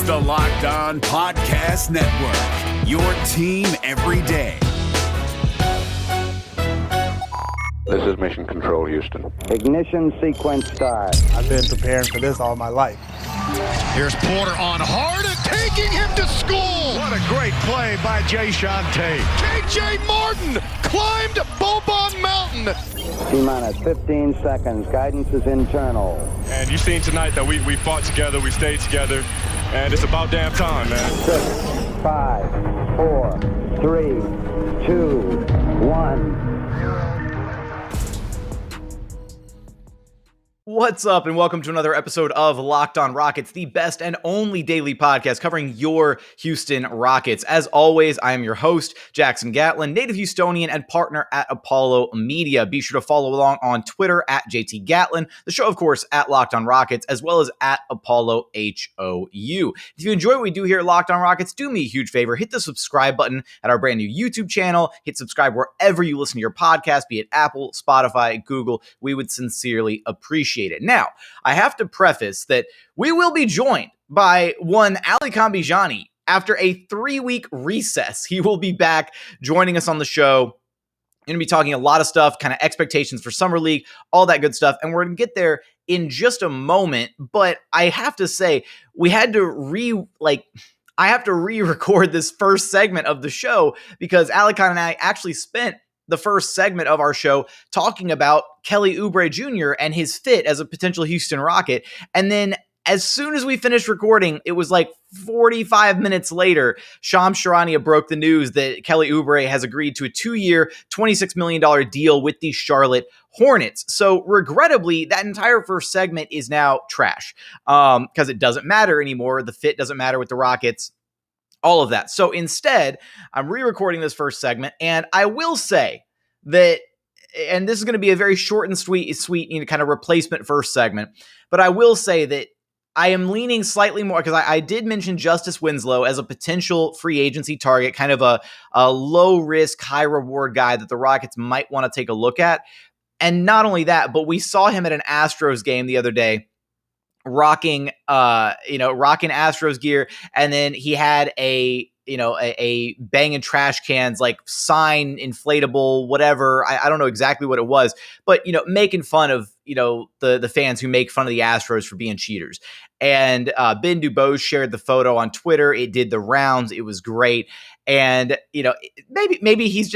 the Locked On Podcast Network, your team every day. This is Mission Control, Houston. Ignition sequence start. I've been preparing for this all my life. Here's Porter on hard and taking him to school. What a great play by Jae'Sean. K.J. Martin climbed Bobon Mountain. T-minus 15 seconds. Guidance is internal. And you've seen tonight that we fought together, we stayed together, and it's about damn time, man. 6, 5, 4, 3, 2, 1. What's up, and welcome to another episode of Locked On Rockets, the best and only daily podcast covering your Houston Rockets. As always, I am your host, Jackson Gatlin, native Houstonian and partner at Apollo Media. Be sure to follow along on Twitter at JT Gatlin, the show, of course, at Locked On Rockets, as well as at Apollo HOU. If you enjoy what we do here at Locked On Rockets, do me a huge favor, hit the subscribe button at our brand new YouTube channel, hit subscribe wherever you listen to your podcast, be it Apple, Spotify, Google. We would sincerely appreciate it. Now, I have to preface that we will be joined by one Alykhan Bijani after a 3-week recess. He will be back joining us on the show. Going to be talking a lot of stuff, kind of expectations for Summer League, all that good stuff. And we're going to get there in just a moment. But I have to say, we had to I have to re-record this first segment of the show because Alykhan and I actually spent the first segment of our show talking about Kelly Oubre Jr. and his fit as a potential Houston Rocket. And then as soon as we finished recording, it was like 45 minutes later, Shams Charania broke the news that Kelly Oubre has agreed to a 2-year, $26 million deal with the Charlotte Hornets. So regrettably, that entire first segment is now trash because it doesn't matter anymore. The fit doesn't matter with the Rockets. All of that. So instead, I'm re-recording this first segment, and I will say that, and this is going to be a very short and sweet, kind of replacement first segment, but I will say that I am leaning slightly more, because I did mention Justice Winslow as a potential free agency target, kind of a low-risk, high-reward guy that the Rockets might want to take a look at. And not only that, but we saw him at an Astros game the other day, rocking Astros gear, and then he had a banging trash cans, like sign, inflatable, whatever. I don't know exactly what it was, but making fun of the fans who make fun of the Astros for being cheaters. And Ben Dubose shared the photo on Twitter. It did the rounds. It was great. And maybe he's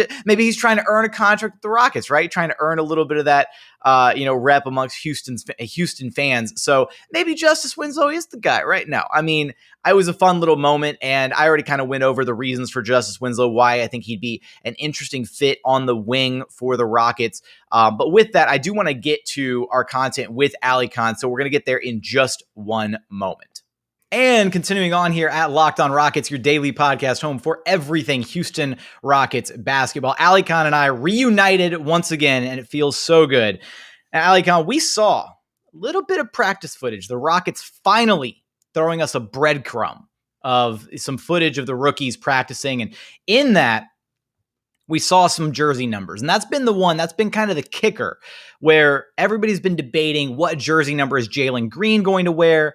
trying to earn a contract with the Rockets, right? Trying to earn a little bit of that rep amongst Houston fans. So maybe Justice Winslow is the guy right now. I mean, it was a fun little moment, and I already kind of went over the reasons for Justice Winslow, why I think he'd be an interesting fit on the wing for the Rockets. But with that, I do want to get to our content with Alykhan, so we're going to get there in just one moment. And continuing on here at Locked On Rockets, your daily podcast home for everything Houston Rockets basketball. Alykhan and I reunited once again, and it feels so good. Now, Alykhan, we saw a little bit of practice footage. The Rockets finally throwing us a breadcrumb of some footage of the rookies practicing. And in that, we saw some jersey numbers. And that's been kind of the kicker, where everybody's been debating what jersey number is Jalen Green going to wear.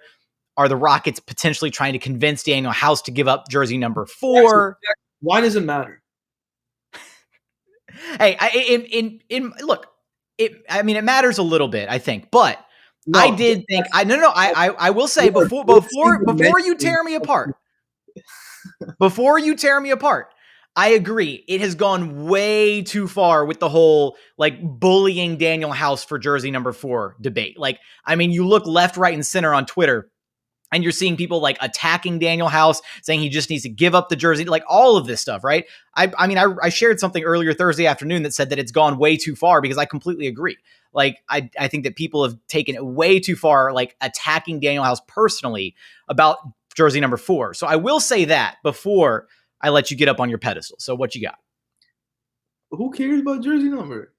Are the Rockets potentially trying to convince Daniel House to give up jersey number 4? Why does it matter? Hey, it matters a little bit, I think, but no, I will say before you tear me apart, I agree. It has gone way too far with the whole bullying Daniel House for jersey number 4 debate. You look left, right, and center on Twitter, and you're seeing people attacking Daniel House, saying he just needs to give up the jersey, all of this stuff, right? I shared something earlier Thursday afternoon that said that it's gone way too far, because I completely agree. I think that people have taken it way too far, attacking Daniel House personally about jersey number 4. So I will say that before I let you get up on your pedestal. So what you got? Who cares about jersey number?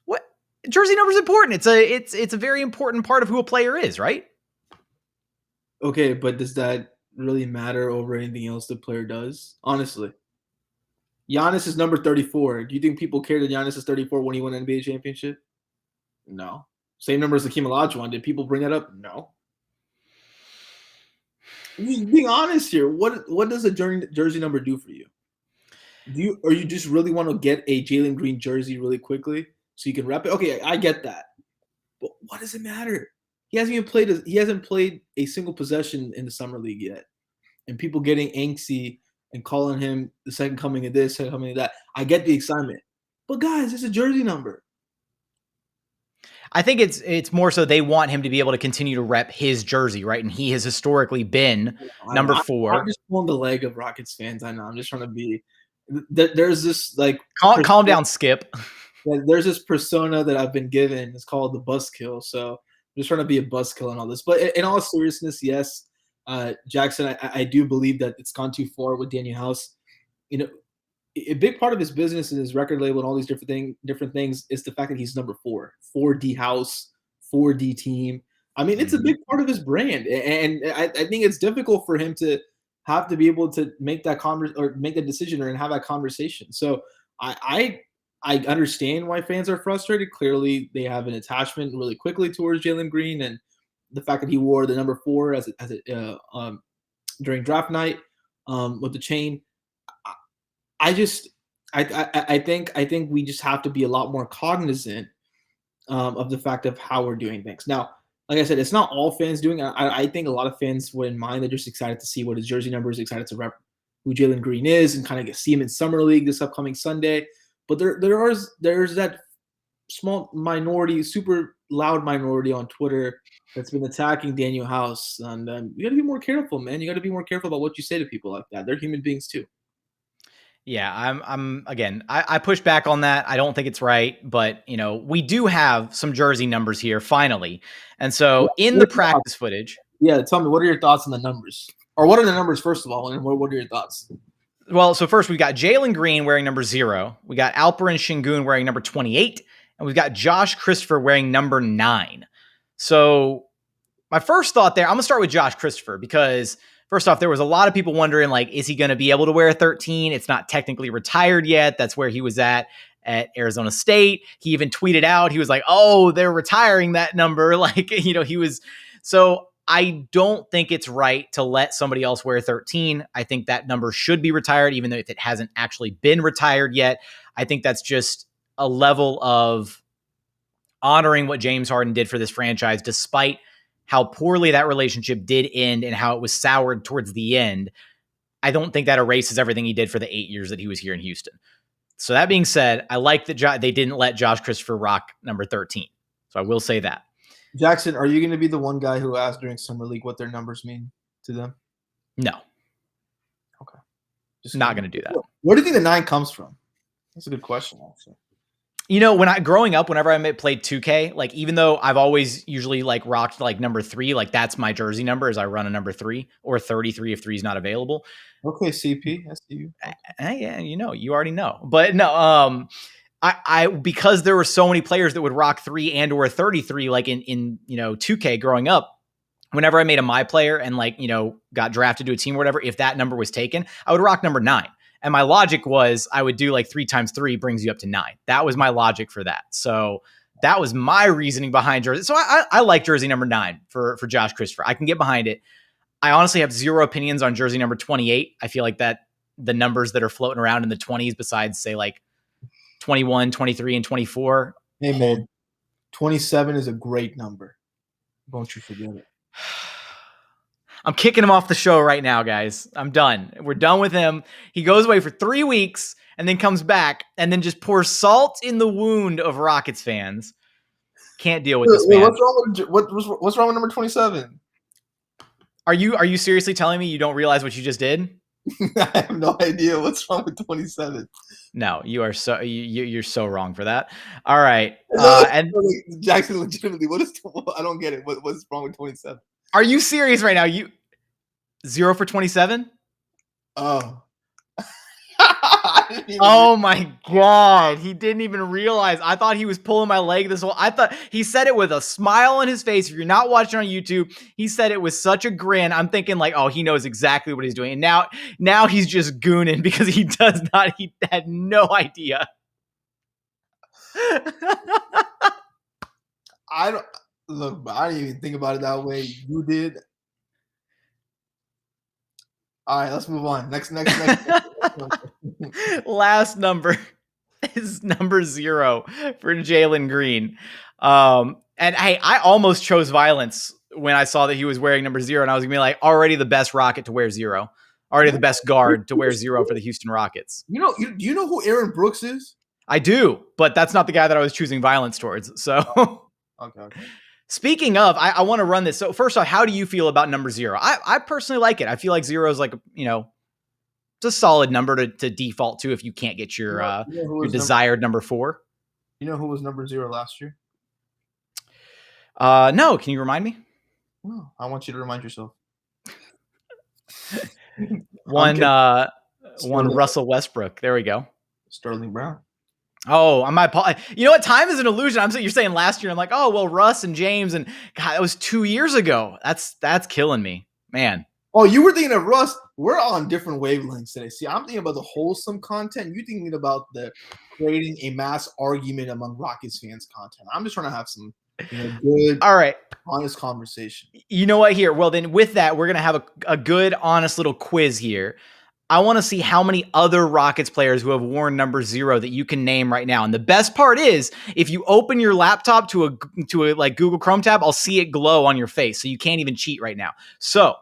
What? Jersey number is important. It's a very important part of who a player is, right? Okay, but does that really matter over anything else the player does? Honestly. Giannis is number 34. Do you think people care that Giannis is 34 when he won an NBA championship? No. Same number as Hakeem Olajuwon. Did people bring that up? No. Just being honest here, what does a jersey number do for you? Or you just really want to get a Jalen Green jersey really quickly so you can rep it? Okay, I get that, but what does it matter? He hasn't played a single possession in the summer league yet, and people getting angsty and calling him the second coming of this, second coming of that. I get the excitement, but guys, it's a jersey number. I think it's more so they want him to be able to continue to rep his jersey, right? And he has historically been number 4. I'm just pulling the leg of Rockets fans. I know. I'm just trying to be. There's this like calm down, Skip. There's this persona that I've been given. It's called the buzzkill. So I'm just trying to be a buzzkill and all this. But in all seriousness, yes, Jackson, I do believe that it's gone too far with Daniel House. You know, a big part of his business and his record label and all these different things is the fact that he's number 4, 4D house, 4D team. I mean, it's a big part of his brand, and I think it's difficult for him to have to be able to make that make that decision and have that conversation. So I understand why fans are frustrated. Clearly, they have an attachment really quickly towards Jalen Green, and the fact that he wore the number 4 during draft night with the chain. I think we just have to be a lot more cognizant of the fact of how we're doing things. Now, like I said, it's not all fans doing it. I think a lot of fans wouldn't mind. They're just excited to see what his jersey number is, excited to rep who Jalen Green is, and kind of see him in summer league this upcoming Sunday. But there's that small minority, super loud minority on Twitter that's been attacking Daniel House, and you got to be more careful, man. You got to be more careful about what you say to people like that. They're human beings too. Yeah, I'm again, I push back on that. I don't think it's right, but we do have some jersey numbers here finally. And so in the practice footage. Yeah, tell me, what are your thoughts on the numbers? Or what are the numbers first of all, and what are your thoughts? Well, so first we've got Jalen Green wearing number 0. We got Alperen Sengun wearing number 28, and we've got Josh Christopher wearing number 9. So my first thought there, I'm gonna start with Josh Christopher because first off, there was a lot of people wondering, like, is he going to be able to wear a 13? It's not technically retired yet. That's where he was at Arizona State. He even tweeted out, he was like, oh, they're retiring that number. Like, he was. So I don't think it's right to let somebody else wear 13. I think that number should be retired, even though if it hasn't actually been retired yet. I think that's just a level of honoring what James Harden did for this franchise, despite how poorly that relationship did end and how it was soured towards the end. I don't think that erases everything he did for the 8 years that he was here in Houston. So that being said, I like that they didn't let Josh Christopher rock number 13. So I will say that. Jackson, are you going to be the one guy who asked during Summer League what their numbers mean to them? No. Okay. Just not going to do that. Where do you think the 9 comes from? That's a good question, actually. Growing up, whenever I played 2K, like, even though I've always usually like rocked like number 3, like that's my jersey number is I run a number 3 or 33 if 3 is not available. Okay, CP, I see you. Yeah, you already know. But no, I because there were so many players that would rock 3 and or 33, like in 2K growing up. Whenever I made a my player and got drafted to a team or whatever, if that number was taken, I would rock number 9. And my logic was I would do like 3 times 3 brings you up to 9. That was my logic for that. So that was my reasoning behind jersey. So I like jersey number 9 for Josh Christopher. I can get behind it. I honestly have zero opinions on jersey number 28. I feel like that the numbers that are floating around in the 20s, besides say like 21, 23, and 24. Hey man, 27 is a great number. Don't you forget it. I'm kicking him off the show right now, guys. I'm done. We're done with him. He goes away for 3 weeks and then comes back and then just pours salt in the wound of Rockets fans. Can't deal with this man. What's wrong with number 27? Are you seriously telling me you don't realize what you just did? I have no idea what's wrong with 27. No, you are so you're so wrong for that. All right, and Jackson, legitimately, I don't get it. What's wrong with 27? Are you serious right now? You 0 for 27? Oh. Oh my God. He didn't even realize. I thought he was pulling my leg I thought he said it with a smile on his face. If you're not watching on YouTube, he said it with such a grin. I'm thinking like, oh, he knows exactly what he's doing. And now he's just gooning because he had no idea. I didn't even think about it that way. You did. All right, let's move on. Next. Last number is number 0 for Jalen Green. And hey, I almost chose violence when I saw that he was wearing number 0, and I was gonna be like, already the best Rocket to wear 0, already the best guard to wear 0 for the Houston Rockets. Do you know who Aaron Brooks is? I do, but that's not the guy that I was choosing violence towards. So, Okay. Speaking of, I want to run this. So first off, how do you feel about number 0? I personally like it. I feel like 0 is like, it's a solid number to default to if you can't get your desired number 4. You know who was number 0 last year? No, can you remind me? No, I want you to remind yourself. One Russell Westbrook. There we go. Sterling Brown. Oh, you know what? Time is an illusion. You're saying last year. I'm like, oh, well, Russ and James, and God, that was 2 years ago. That's killing me, man. Oh, you were thinking of Russ. We're on different wavelengths today. See, I'm thinking about the wholesome content. You're thinking about the creating a mass argument among Rockets fans content. I'm just trying to have some good, all right, honest conversation. You know what? Here, well, then with that, we're gonna have a good, honest little quiz here. I want to see how many other Rockets players who have worn number 0 that you can name right now. And the best part is, if you open your laptop to a like Google Chrome tab, I'll see it glow on your face, so you can't even cheat right now. So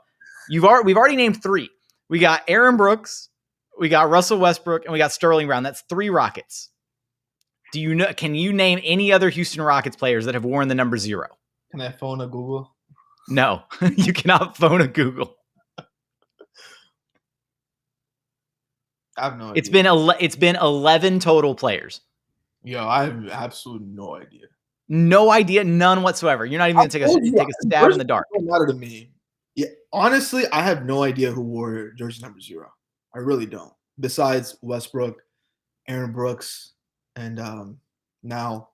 we've already named 3. We got Aaron Brooks, we got Russell Westbrook, and we got Sterling Brown. That's 3 Rockets. Can you name any other Houston Rockets players that have worn the number 0? Can I phone a Google? No, you cannot phone a Google. I have no idea. It's been 11 total players. Yo, I have absolutely no idea. No idea, none whatsoever. You're not even going to take a stab in the dark. It doesn't matter to me. Yeah, honestly, I have no idea who wore jersey number 0. I really don't. Besides Westbrook, Aaron Brooks, and now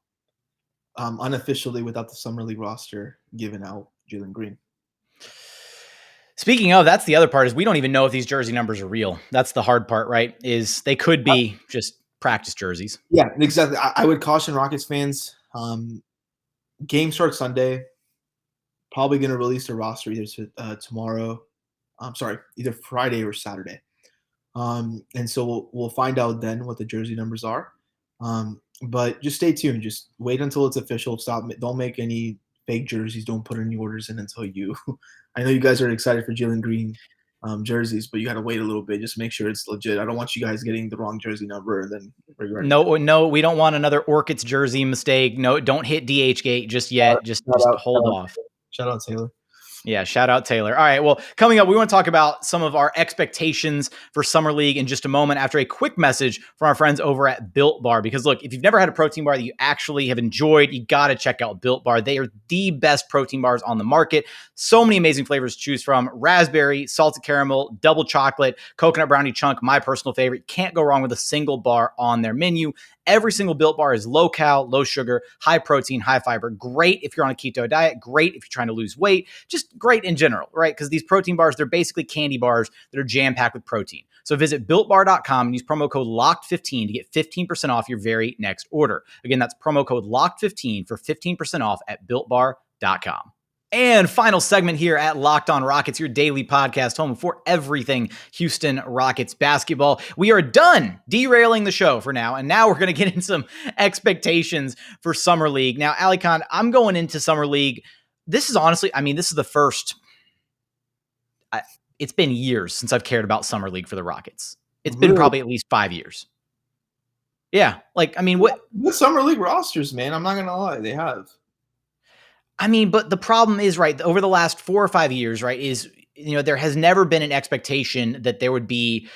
unofficially without the Summer League roster given out, Jalen Green. Speaking of, that's the other part, is we don't even know if these jersey numbers are real. That's the hard part, right? Is they could be just practice jerseys. Yeah, exactly. I would caution Rockets fans. Game starts Sunday. Probably going to release the roster either tomorrow. I'm sorry, either Friday or Saturday. And so we'll find out then what the jersey numbers are. But just stay tuned. Just wait until it's official. Don't make any fake jerseys. Don't put any orders in until you. I know you guys are excited for Jalen Green jerseys, but you got to wait a little bit. Just make sure it's legit. I don't want you guys getting the wrong jersey number and then regret. No, we don't want another Orchids jersey mistake. No, don't hit DH gate just yet. Just hold off. Shout out Taylor. Yeah, shout out Taylor. All right, well, coming up, we want to talk about some of our expectations for Summer League in just a moment after a quick message from our friends over at Built Bar. Because look, if you've never had a protein bar that you actually have enjoyed, you got to check out Built Bar. They are the best protein bars on the market. So many amazing flavors to choose from: raspberry, salted caramel, double chocolate, coconut brownie chunk, my personal favorite. Can't go wrong with a single bar on their menu. Every single Built Bar is low cal, low sugar, high protein, high fiber. Great if you're on a keto diet. Great if you're trying to lose weight. Just great in general, right? Because these protein bars, they're basically candy bars that are jam-packed with protein. So visit BuiltBar.com and use promo code LOCKED15 to get 15% off your very next order. Again, that's promo code LOCKED15 for 15% off at BuiltBar.com. And final segment here at Locked On Rockets, your daily podcast home for everything Houston Rockets basketball. We are done derailing the show for now, and now we're going to get into some expectations for Summer League. Now, Alykhan, I'm going into Summer League. This is honestly, this is the first. It's been years since I've cared about Summer League for the Rockets. It's been probably at least 5 years. Yeah, what the Summer League rosters, man? I'm not going to lie, they have. But the problem is, right, over the last 4 or 5 years, right, is, there has never been an expectation that there would be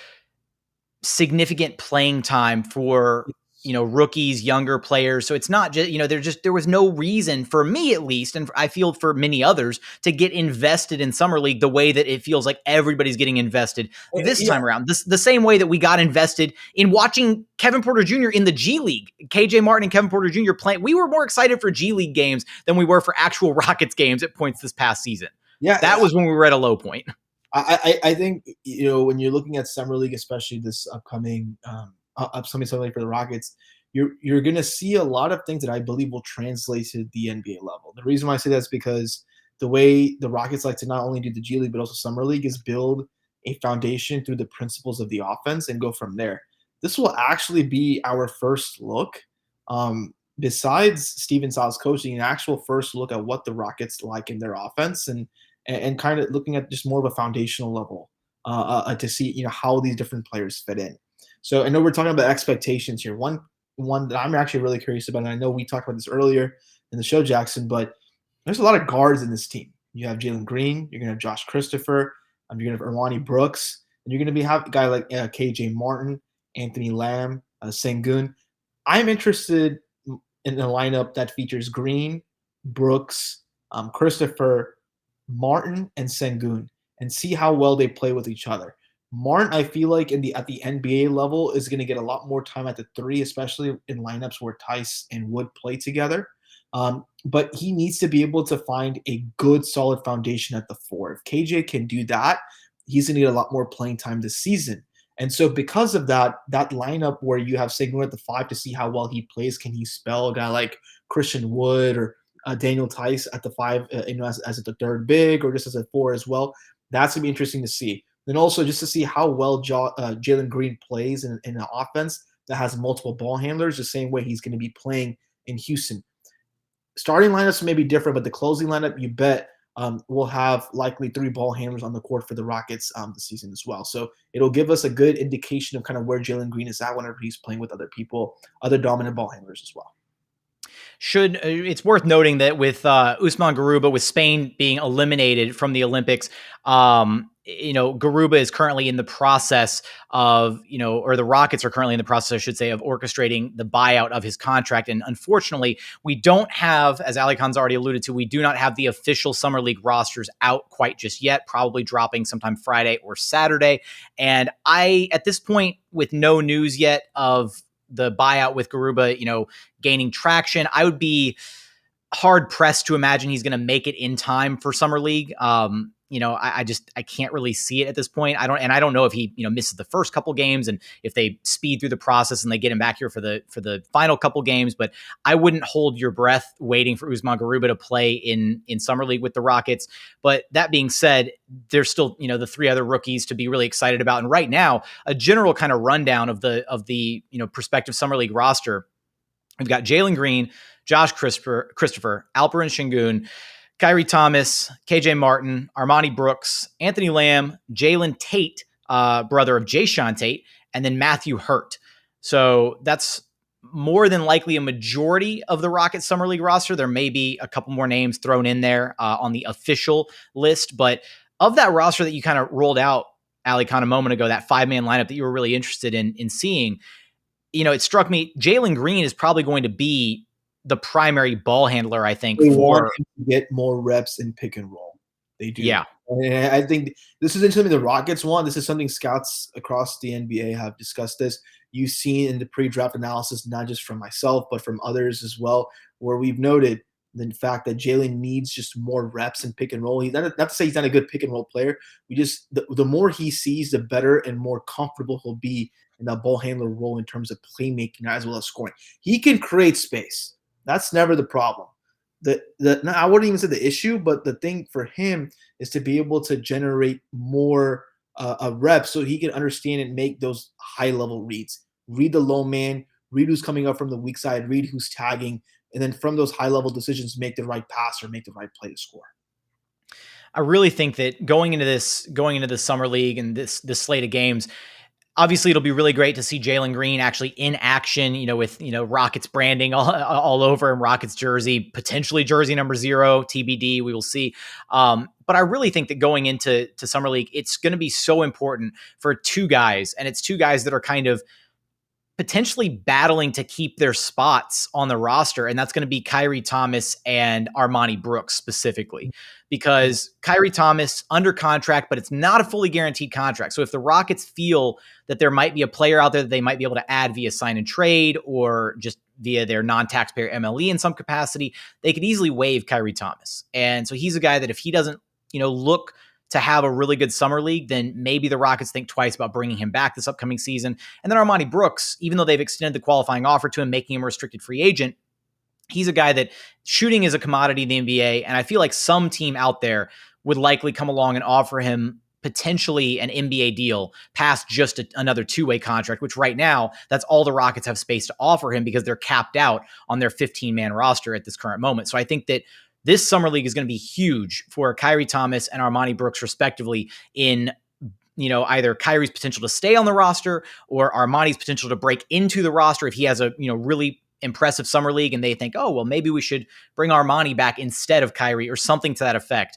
significant playing time for, rookies, younger players. So it's not just, there was no reason for me, at least, and I feel for many others, to get invested in Summer League the way that it feels like everybody's getting invested this time around. The same way that we got invested in watching Kevin Porter Jr. in the G League. KJ Martin and Kevin Porter Jr. playing. We were more excited for G League games than we were for actual Rockets games at points this past season. Yeah, that was when we were at a low point. I think, when you're looking at Summer League, especially this upcoming Summer League for the Rockets, you're going to see a lot of things that I believe will translate to the NBA level. The reason why I say that is because the way the Rockets like to not only do the G League but also Summer League is build a foundation through the principles of the offense and go from there. This will actually be our first look, besides Steven Sal's coaching, an actual first look at what the Rockets like in their offense, and kind of looking at just more of a foundational level to see how these different players fit in. So I know we're talking about expectations here. One that I'm actually really curious about, and I know we talked about this earlier in the show, Jackson, but there's a lot of guards in this team. You have Jalen Green, you're gonna have Josh Christopher, you're gonna have Armani Brooks, and you're gonna have a guy like KJ Martin, Anthony Lamb, Sengun. I'm interested in the lineup that features Green, Brooks, Christopher, Martin, and Sengun, and see how well they play with each other. Martin, I feel like at the NBA level, is going to get a lot more time at the three, especially in lineups where Tice and Wood play together. But he needs to be able to find a good, solid foundation at the four. If KJ can do that, he's going to get a lot more playing time this season. And so because of that lineup where you have Sengun at the five to see how well he plays, can he spell a guy like Christian Wood or Daniel Tice at the five, as at the third big, or just as a four as well? That's going to be interesting to see. Then also just to see how well Jalen Green plays in an offense that has multiple ball handlers, the same way he's going to be playing in Houston. Starting lineups may be different, but the closing lineup, you bet, will have likely 3 ball handlers on the court for the Rockets this season as well. So it'll give us a good indication of kind of where Jalen Green is at whenever he's playing with other people, other dominant ball handlers as well. It's worth noting that with Usman Garuba, with Spain being eliminated from the Olympics, Garuba is currently in the process of, or the Rockets are currently in the process, I should say, of orchestrating the buyout of his contract. And unfortunately, we don't have, as Alykhan's already alluded to, we do not have the official Summer League rosters out quite just yet, probably dropping sometime Friday or Saturday. And at this point, with no news yet of the buyout with Garuba, gaining traction, I would be hard pressed to imagine he's going to make it in time for Summer League. I can't really see it at this point. I don't know if he, misses the first couple games and if they speed through the process and they get him back here for the final couple games, but I wouldn't hold your breath waiting for Usman Garuba to play in Summer League with the Rockets. But that being said, there's still, the 3 other rookies to be really excited about. And right now, a general kind of rundown of the prospective Summer League roster. We've got Jalen Green, Josh Christopher, Alperen Sengun, Kyrie Thomas, KJ Martin, Armani Brooks, Anthony Lamb, Jalen Tate, brother of Jae'Sean Tate, and then Matthew Hurt. So that's more than likely a majority of the Rockets Summer League roster. There may be a couple more names thrown in there on the official list, but of that roster that you kind of rolled out, Alykhan, a moment ago, that 5-man lineup that you were really interested in seeing, it struck me Jalen Green is probably going to be the primary ball handler, I think, they want him to get more reps in pick and roll. They do. Yeah. And I think this is something the Rockets want. This is something scouts across the NBA have discussed this. You've seen in the pre-draft analysis, not just from myself, but from others as well, where we've noted the fact that Jalen needs just more reps in pick and roll. He's not to say he's not a good pick and roll player. The more he sees, the better and more comfortable he'll be in that ball handler role in terms of playmaking as well as scoring. He can create space. That's never the problem. I wouldn't even say the issue, but the thing for him is to be able to generate more reps so he can understand and make those high-level reads. Read the low man, read who's coming up from the weak side, read who's tagging, and then from those high-level decisions, make the right pass or make the right play to score. I really think that going into the Summer League and this slate of games, obviously, it'll be really great to see Jalen Green actually in action, with, Rockets branding all over him, Rockets jersey, potentially jersey number 0, TBD, we will see. But I really think that going into Summer League, it's going to be so important for 2 guys, and it's 2 guys that are kind of potentially battling to keep their spots on the roster, and that's going to be Kyrie Thomas and Armani Brooks specifically, because Kyrie Thomas under contract, but it's not a fully guaranteed contract. So if the Rockets feel that there might be a player out there that they might be able to add via sign and trade or just via their non-taxpayer MLE in some capacity, they could easily waive Kyrie Thomas. And so he's a guy that if he doesn't, look to have a really good Summer League, then maybe the Rockets think twice about bringing him back this upcoming season. And then Armani Brooks, even though they've extended the qualifying offer to him, making him a restricted free agent, he's a guy that shooting is a commodity in the NBA, and I feel like some team out there would likely come along and offer him potentially an NBA deal past just another two-way contract, which right now, that's all the Rockets have space to offer him because they're capped out on their 15-man roster at this current moment. So I think that this summer league is going to be huge for Kyrie Thomas and Armani Brooks, respectively, in either Kyrie's potential to stay on the roster or Armani's potential to break into the roster if he has a really impressive summer league and they think, oh, well, maybe we should bring Armani back instead of Kyrie or something to that effect.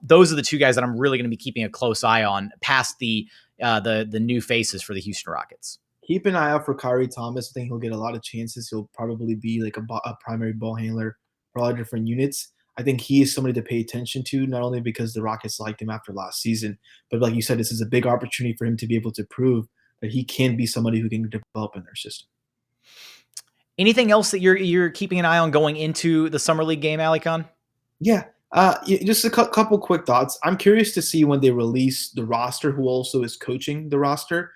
Those are the two guys that I'm really going to be keeping a close eye on past the new faces for the Houston Rockets. Keep an eye out for Kyrie Thomas. I think he'll get a lot of chances. He'll probably be like a primary ball handler for all different units. I think he is somebody to pay attention to, not only because the Rockets liked him after last season, but like you said, this is a big opportunity for him to be able to prove that he can be somebody who can develop in their system. Anything else that you're keeping an eye on going into the summer league game, Alykhan? Yeah, just a couple quick thoughts. I'm curious to see when they release the roster, who also is coaching the roster.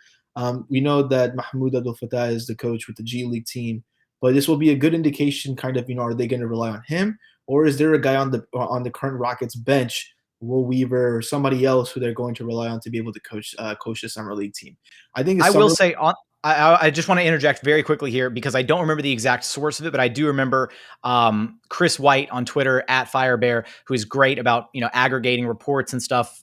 We know that Mahmoud Abdel Fattah is the coach with the G League team, but this will be a good indication, kind of, are they going to rely on him, or is there a guy on the current Rockets bench, Will Weaver, or somebody else who they're going to rely on to be able to coach the summer league team? I think I just want to interject very quickly here because I don't remember the exact source of it, but I do remember Chris White on Twitter at Firebear, who is great about aggregating reports and stuff,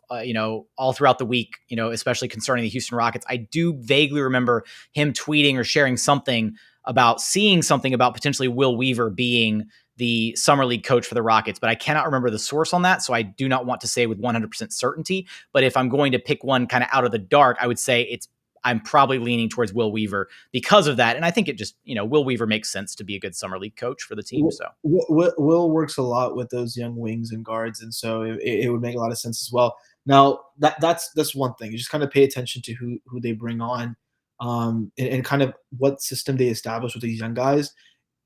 all throughout the week, especially concerning the Houston Rockets. I do vaguely remember him tweeting or sharing something about seeing something about potentially Will Weaver being the summer league coach for the Rockets, but I cannot remember the source on that, so I do not want to say with 100% certainty. But if I'm going to pick one kind of out of the dark, I would say I'm probably leaning towards Will Weaver because of that. And I think it just, Will Weaver makes sense to be a good summer league coach for the team. So Will works a lot with those young wings and guards. And so it would make a lot of sense as well. Now that's one thing. You just kind of pay attention to who they bring on and kind of what system they establish with these young guys.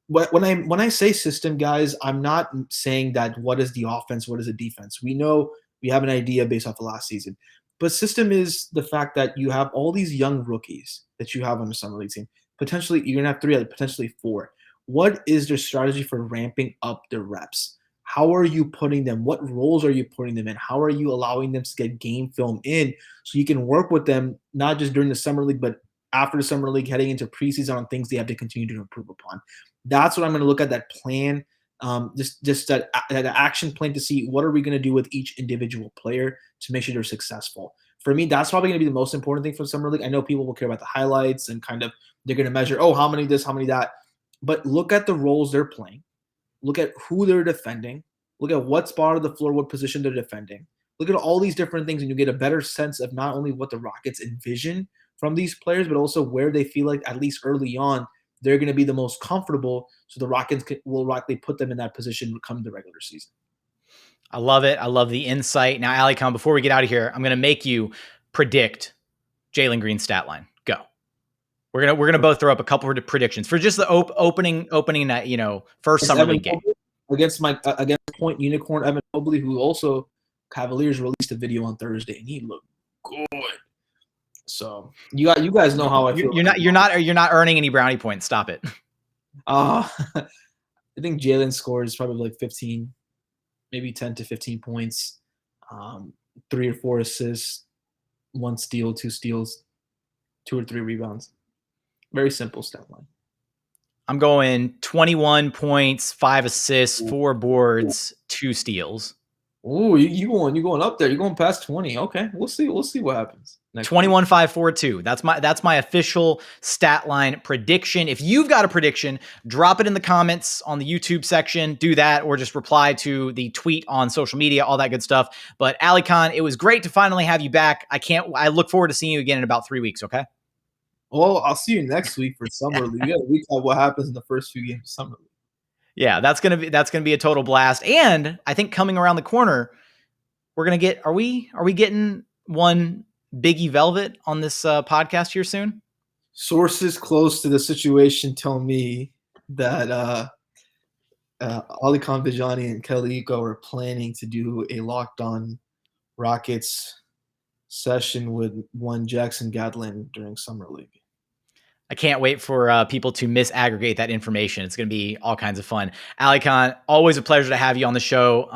When I say system, guys, I'm not saying that what is the offense, what is the defense. We know we have an idea based off of last season. But system is the fact that you have all these young rookies that you have on the summer league team. Potentially, you're going to have 3, potentially 4. What is their strategy for ramping up their reps? How are you putting them? What roles are you putting them in? How are you allowing them to get game film in so you can work with them, not just during the summer league, but after the summer league, heading into preseason on things they have to continue to improve upon? That's what I'm going to look at, that plan. Just that action plan to see what are we going to do with each individual player to make sure they're successful. For me, that's probably going to be the most important thing for summer league. I know people will care about the highlights and kind of they're going to measure, how many this, how many that. But look at the roles they're playing. Look at who they're defending. Look at what spot of the floor, what position they're defending. Look at all these different things, and you get a better sense of not only what the Rockets envision from these players, but also where they feel like, at least early on, they're going to be the most comfortable, so the Rockets will likely put them in that position come the regular season. I love it. I love the insight. Now, Alykhan, before we get out of here, I'm going to make you predict Jalen Green's stat line. Go. We're gonna both throw up a couple of predictions for just the opening night, first summer league game against Point Unicorn Evan Mobley, who also Cavaliers released a video on Thursday, and he looked good. So you guys know how I feel. You're not earning any brownie points. Stop it. I think Jalen scores probably like 15, maybe 10 to 15 points, 3 or 4 assists, 1 steal, 2 steals, 2 or 3 rebounds. Very simple stat line. I'm going 21 points, 5 assists, 4 boards, 2 steals. Oh, you going up there? You're going past 20. Okay, we'll see what happens. 21-5-4-2. That's my official stat line prediction. If you've got a prediction, drop it in the comments on the YouTube section. Do that, or just reply to the tweet on social media, all that good stuff. But Alykhan, it was great to finally have you back. I look forward to seeing you again in about 3 weeks. Okay. Well, I'll see you next week for summer league. We got to recap what happens in the first few games of summer league. Yeah, that's gonna be a total blast. And I think coming around the corner, we're gonna get. Are we getting one Biggie Velvet on this podcast here soon? Sources close to the situation tell me that Alykhan, Bijani, and Kelly Iko are planning to do a Locked On Rockets session with one Jackson Gatlin during summer league. I can't wait for people to misaggregate that information. It's going to be all kinds of fun. Alykhan, always a pleasure to have you on the show.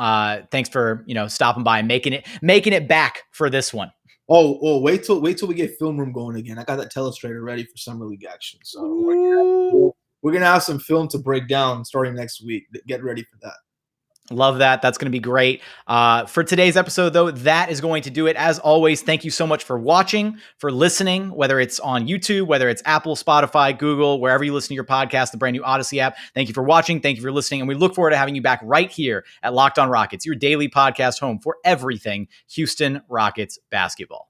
Thanks for stopping by and making it back for this one. Oh, wait till we get film room going again. I got that telestrator ready for summer league action. So we're gonna have some film to break down starting next week. Get ready for that. Love that. That's going to be great. For today's episode, though, that is going to do it. As always, thank you so much for watching, for listening, whether it's on YouTube, whether it's Apple, Spotify, Google, wherever you listen to your podcast, the brand new Odyssey app. Thank you for watching. Thank you for listening. And we look forward to having you back right here at Locked On Rockets, your daily podcast home for everything Houston Rockets basketball.